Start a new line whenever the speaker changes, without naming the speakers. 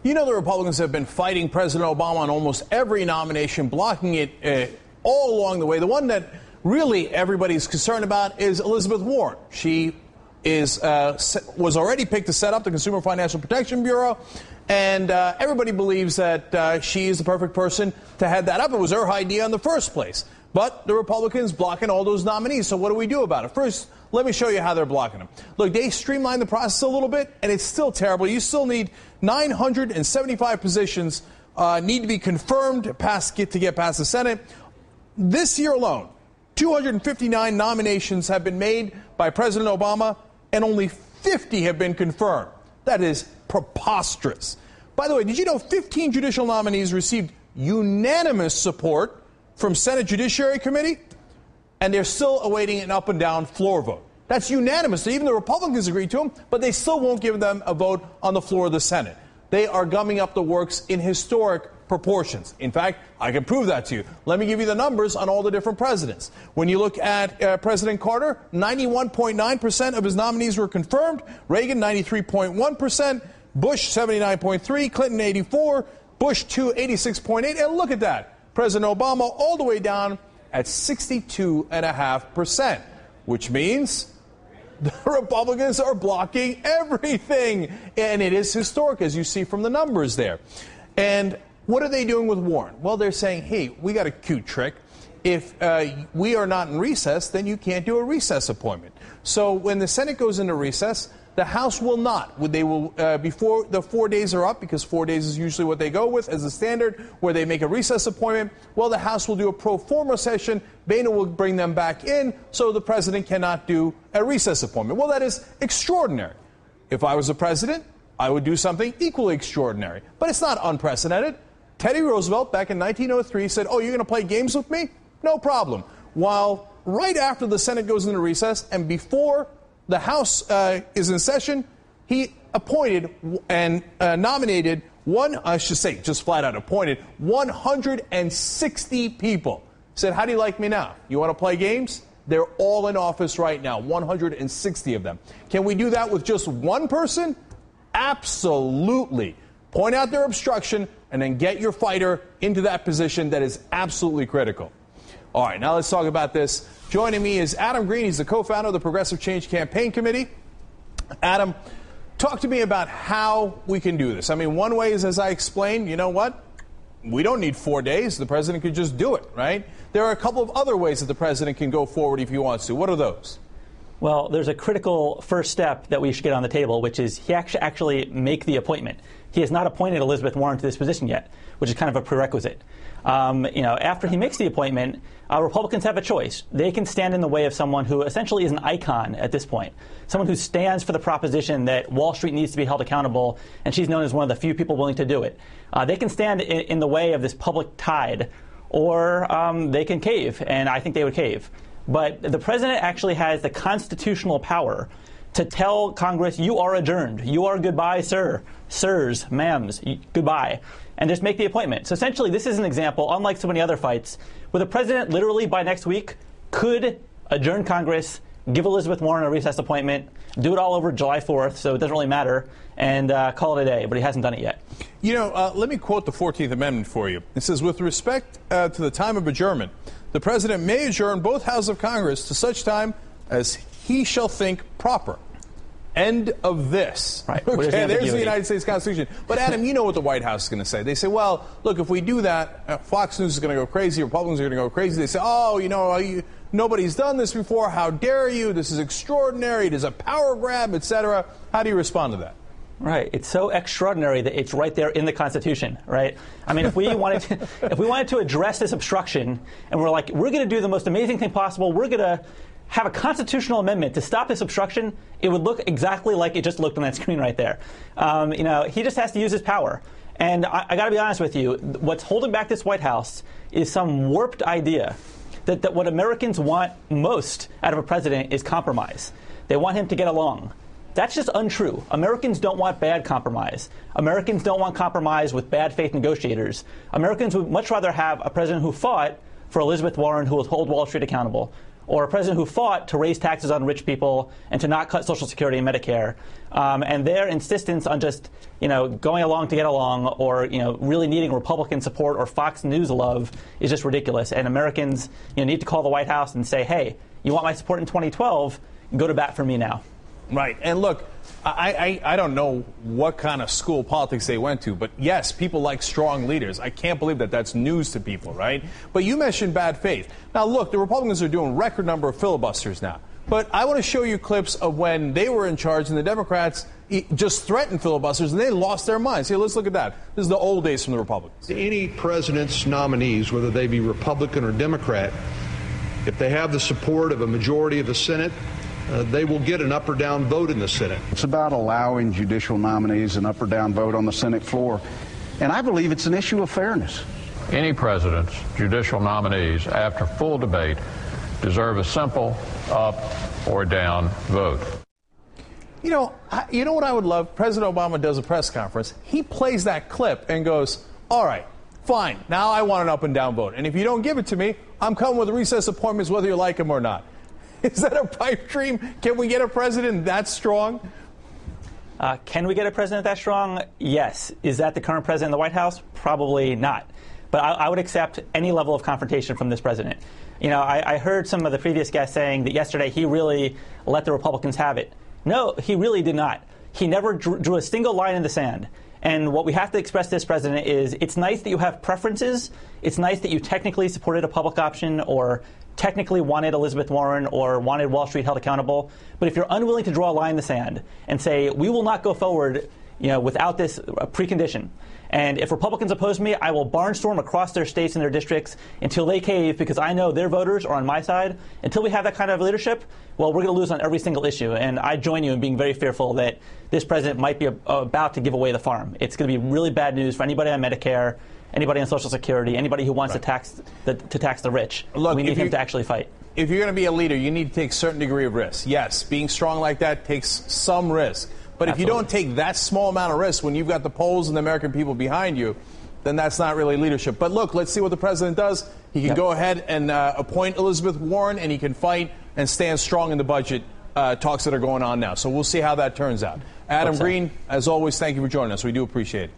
You know, the Republicans have been fighting President Obama on almost every nomination, blocking it all along the way. The one that really everybody's concerned about is Elizabeth Warren. She was already picked to set up the Consumer Financial Protection Bureau, and everybody believes that she is the perfect person to head that up. It was her idea in the first place. But the Republicans blocking all those nominees. So what do we do about it? First, let me show you how they're blocking them. Look, they streamlined the process a little bit, and it's still terrible. You still need 975 positions need to be confirmed to get past the Senate. This year alone, 259 nominations have been made by President Obama, and only 50 have been confirmed. That is preposterous. By the way, did you know 15 judicial nominees received unanimous support from Senate Judiciary Committee, and they're still awaiting an up and down floor vote? That's unanimous. Even the Republicans agreed to them, but they still won't give them a vote on the floor of the Senate. They are gumming up the works in historic proportions. In fact, I can prove that to you. Let me give you the numbers on all the different presidents. When you look at President Carter, 91.9% of his nominees were confirmed. Reagan, 93.1%. Bush, 79.3%. Clinton, 84%. Bush, 86.8%. And look at that. President Obama all the way down at 62.5%, which means the Republicans are blocking everything. And it is historic, as you see from the numbers there. And what are they doing with Warren? Well, they're saying, hey, we got a cute trick. If we are not in recess, then you can't do a recess appointment. So when the Senate goes into recess, the House will not. They will, before the 4 days are up, because 4 days is usually what they go with as a standard, where they make a recess appointment, well, the House will do a pro forma session. Boehner will bring them back in, so the president cannot do a recess appointment. Well, that is extraordinary. If I was the president, I would do something equally extraordinary. But it's not unprecedented. Teddy Roosevelt, back in 1903, said, oh, you're going to play games with me? No problem. While right after the Senate goes into recess and before the House is in session, he appointed and nominated just flat out appointed 160 people. Said, how do you like me now? You want to play games? They're all in office right now, 160 of them. Can we do that with just one person? Absolutely. Point out their obstruction and then get your fighter into that position that is absolutely critical. All right, now let's talk about this. Joining me is Adam Green. He's the co-founder of the Progressive Change Campaign Committee. Adam, talk to me about how we can do this. I mean, one way is, as I explained, you know what? We don't need 4 days. The president could just do it, right? There are a couple of other ways that the president can go forward if he wants to. What are those?
Well, there's a critical first step that we should get on the table, which is he actually make the appointment. He has not appointed Elizabeth Warren to this position yet, which is kind of a prerequisite. After he makes the appointment, Republicans have a choice. They can stand in the way of someone who essentially is an icon at this point, someone who stands for the proposition that Wall Street needs to be held accountable, and she's known as one of the few people willing to do it. They can stand in the way of this public tide, or they can cave, and I think they would cave. But the president actually has the constitutional power to tell Congress, you are adjourned. You are goodbye, sir. Sirs, ma'ams, goodbye. And just make the appointment. So essentially, this is an example, unlike so many other fights, where the president literally by next week could adjourn Congress, give Elizabeth Warren a recess appointment, do it all over July 4th, so it doesn't really matter, and call it a day. But he hasn't done it yet.
You know, let me quote the 14th Amendment for you. It says, with respect to the time of adjournment, the president may adjourn both houses of Congress to such time as he shall think proper. End of this.
Right.
Okay, there's the United States Constitution. But, Adam, you know what the White House is going to say. They say, well, look, if we do that, Fox News is going to go crazy, Republicans are going to go crazy. They say, oh, nobody's done this before. How dare you? This is extraordinary. It is a power grab, etc. How do you respond to that?
Right. It's so extraordinary that it's right there in the Constitution, right? I mean, if we wanted to address this obstruction and we're like, we're going to do the most amazing thing possible, we're going to have a constitutional amendment to stop this obstruction, it would look exactly like it just looked on that screen right there. He just has to use his power. And I got to be honest with you, what's holding back this White House is some warped idea that what Americans want most out of a president is compromise. They want him to get along. That's just untrue. Americans don't want bad compromise. Americans don't want compromise with bad faith negotiators. Americans would much rather have a president who fought for Elizabeth Warren, who will hold Wall Street accountable. or a president who fought to raise taxes on rich people and to not cut Social Security and Medicare. And their insistence on just, going along to get along, or, really needing Republican support or Fox News love is just ridiculous. And Americans, need to call the White House and say, hey, you want my support in 2012? Go to bat for me now.
Right. And look, I don't know what kind of school politics they went to, but yes, people like strong leaders. I can't believe that that's news to people, right? But you mentioned bad faith. Now, look, the Republicans are doing record number of filibusters now. But I want to show you clips of when they were in charge and the Democrats just threatened filibusters and they lost their minds. Here, let's look at that. This is the old days from the Republicans.
Any president's nominees, whether they be Republican or Democrat, if they have the support of a majority of the Senate, they will get an up or down vote in the Senate.
It's about allowing judicial nominees an up or down vote on the Senate floor. And I believe it's an issue of fairness.
Any president's judicial nominees, after full debate, deserve a simple up or down vote.
You know what I would love? President Obama does a press conference. He plays that clip and goes, all right, fine, now I want an up and down vote. And if you don't give it to me, I'm coming with recess appointments whether you like him or not. Is that a pipe dream? Can we get a president that strong?
Can we get a president that strong? Yes. Is that the current president in the White House? Probably not. But I would accept any level of confrontation from this president. I heard some of the previous guests saying that yesterday he really let the Republicans have it. No, he really did not. He never drew a single line in the sand. And what we have to express to this president is it's nice that you have preferences. It's nice that you technically supported a public option or technically wanted Elizabeth Warren or wanted Wall Street held accountable. But if you're unwilling to draw a line in the sand and say, we will not go forward without this precondition, and if Republicans oppose me, I will barnstorm across their states and their districts until they cave because I know their voters are on my side. Until we have that kind of leadership, well, we're going to lose on every single issue. And I join you in being very fearful that this president might be about to give away the farm. It's going to be really bad news for anybody on Medicare, anybody on Social Security, anybody who wants to tax the rich.
Look,
we need him to actually fight.
If you're going to be a leader, you need to take a certain degree of risk. Yes, being strong like that takes some risk. But if you don't take that small amount of risk when you've got the polls and the American people behind you, then that's not really leadership. But look, let's see what the president does. He can go ahead and appoint Elizabeth Warren, and he can fight and stand strong in the budget talks that are going on now. So we'll see how that turns out. Adam Green, as always, thank you for joining us. We do appreciate it.